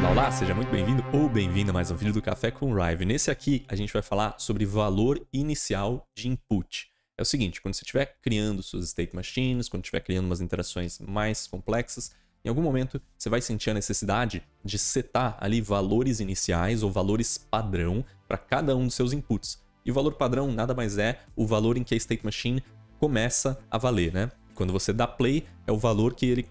Olá, seja muito bem-vindo ou bem-vinda a mais um vídeo do Café com Rive. Nesse aqui, a gente vai falar sobre valor inicial de input. É o seguinte, quando você estiver criando suas state machines, quando estiver criando umas interações mais complexas, em algum momento você vai sentir a necessidade de setar ali valores iniciais ou valores padrão para cada um dos seus inputs. E o valor padrão nada mais é o valor em que a state machine começa a valer, né? Quando você dá play, é o valor que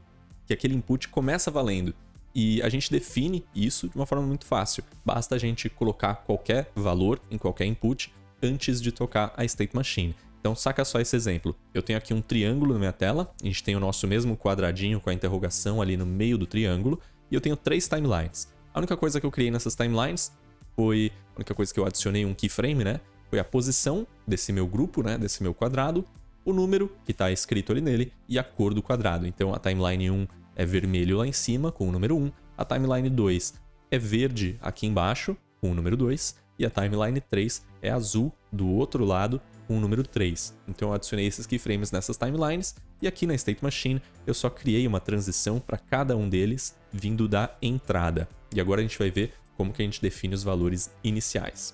aquele input começa valendo. E a gente define isso de uma forma muito fácil. Basta a gente colocar qualquer valor em qualquer input antes de tocar a state machine. Então saca só esse exemplo. Eu tenho aqui um triângulo na minha tela, a gente tem o nosso mesmo quadradinho com a interrogação ali no meio do triângulo, e eu tenho 3 timelines. A única coisa que eu criei nessas timelines foi... A única coisa que eu adicionei um keyframe, né? Foi a posição desse meu grupo, né? Desse meu quadrado, o número que está escrito ali nele e a cor do quadrado. Então a timeline 1 é vermelho lá em cima, com o número 1. A timeline 2 é verde aqui embaixo, com o número 2. E a timeline 3 é azul do outro lado, com o número 3. Então eu adicionei esses keyframes nessas timelines. E aqui na State Machine eu só criei uma transição para cada um deles vindo da entrada. E agora a gente vai ver como que a gente define os valores iniciais.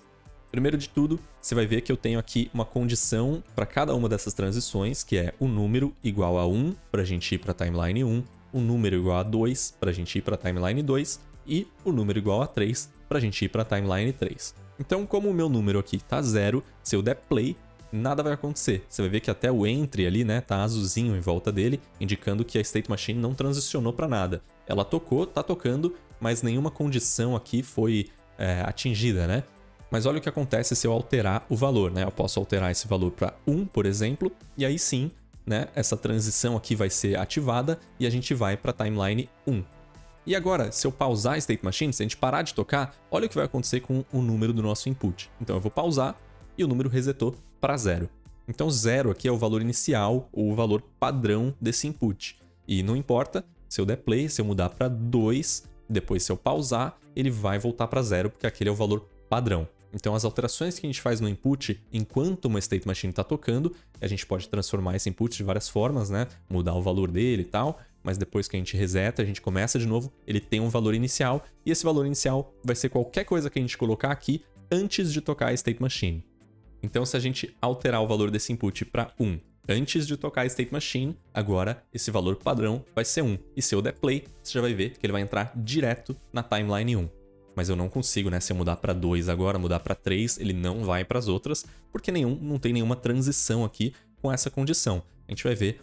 Primeiro de tudo, você vai ver que eu tenho aqui uma condição para cada uma dessas transições, que é o número igual a 1 para a gente ir para a timeline 1, o número igual a 2 para a gente ir para a timeline 2 e o número igual a 3 para a gente ir para a timeline 3. Então, como o meu número aqui está 0, se eu der play, nada vai acontecer. Você vai ver que até o entry ali, né, tá azulzinho em volta dele, indicando que a state machine não transicionou para nada. Ela tocou, tá tocando, mas nenhuma condição aqui foi atingida, né? Mas olha o que acontece se eu alterar o valor, né? Eu posso alterar esse valor para 1, por exemplo, e aí sim, né, essa transição aqui vai ser ativada e a gente vai para a timeline 1. E agora, se eu pausar a state machine, se a gente parar de tocar, olha o que vai acontecer com o número do nosso input. Então eu vou pausar e o número resetou para 0. Então 0 aqui é o valor inicial ou o valor padrão desse input. E não importa se eu der play, se eu mudar para 2, depois se eu pausar, ele vai voltar para 0, porque aquele é o valor padrão. Então as alterações que a gente faz no input enquanto uma state machine está tocando, a gente pode transformar esse input de várias formas, né? Mudar o valor dele e tal, mas depois que a gente reseta, a gente começa de novo, ele tem um valor inicial, e esse valor inicial vai ser qualquer coisa que a gente colocar aqui antes de tocar a state machine. Então se a gente alterar o valor desse input para 1 antes de tocar a state machine, agora esse valor padrão vai ser 1. E se eu der play, você já vai ver que ele vai entrar direto na timeline 1. Mas eu não consigo, né? Se eu mudar para 2 agora, mudar para 3, ele não vai para as outras, porque não tem nenhuma transição aqui com essa condição. A gente vai ver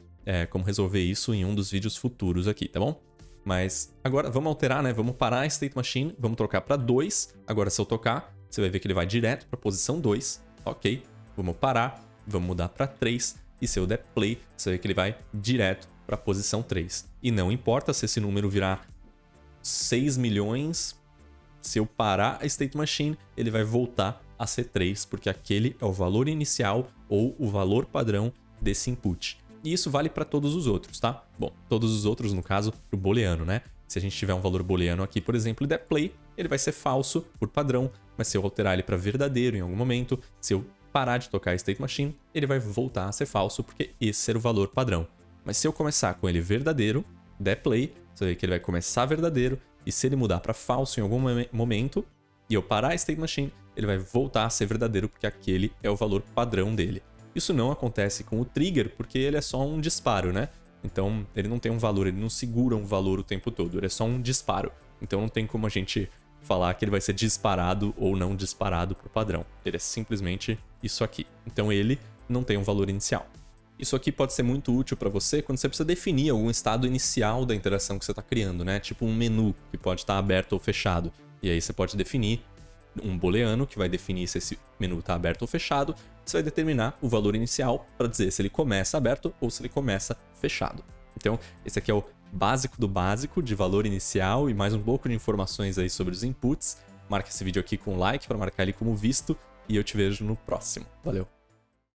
como resolver isso em um dos vídeos futuros aqui, tá bom? Mas agora vamos alterar, né? Vamos parar a state machine, vamos trocar para 2. Agora se eu tocar, você vai ver que ele vai direto para a posição 2. Ok, vamos parar, vamos mudar para 3. E se eu der play, você vai ver que ele vai direto para a posição 3. E não importa se esse número virar 6 milhões... Se eu parar a state machine, ele vai voltar a ser 3, porque aquele é o valor inicial ou o valor padrão desse input. E isso vale para todos os outros, tá? Bom, todos os outros, no caso, para o booleano, né? Se a gente tiver um valor booleano aqui, por exemplo, e der play, ele vai ser falso por padrão, mas se eu alterar ele para verdadeiro em algum momento, se eu parar de tocar a state machine, ele vai voltar a ser falso, porque esse era o valor padrão. Mas se eu começar com ele verdadeiro, der play, você vai ver que ele vai começar verdadeiro, e se ele mudar para falso em algum momento e eu parar a state machine, ele vai voltar a ser verdadeiro porque aquele é o valor padrão dele. Isso não acontece com o trigger porque ele é só um disparo, né? Então ele não tem um valor, ele não segura um valor o tempo todo, ele é só um disparo. Então não tem como a gente falar que ele vai ser disparado ou não disparado por padrão. Ele é simplesmente isso aqui. Então ele não tem um valor inicial. Isso aqui pode ser muito útil para você quando você precisa definir algum estado inicial da interação que você está criando, né? Tipo um menu que pode estar aberto ou fechado. E aí você pode definir um booleano que vai definir se esse menu está aberto ou fechado. Você vai determinar o valor inicial para dizer se ele começa aberto ou se ele começa fechado. Então esse aqui é o básico do básico de valor inicial e mais um pouco de informações aí sobre os inputs. Marca esse vídeo aqui com um like para marcar ele como visto e eu te vejo no próximo. Valeu!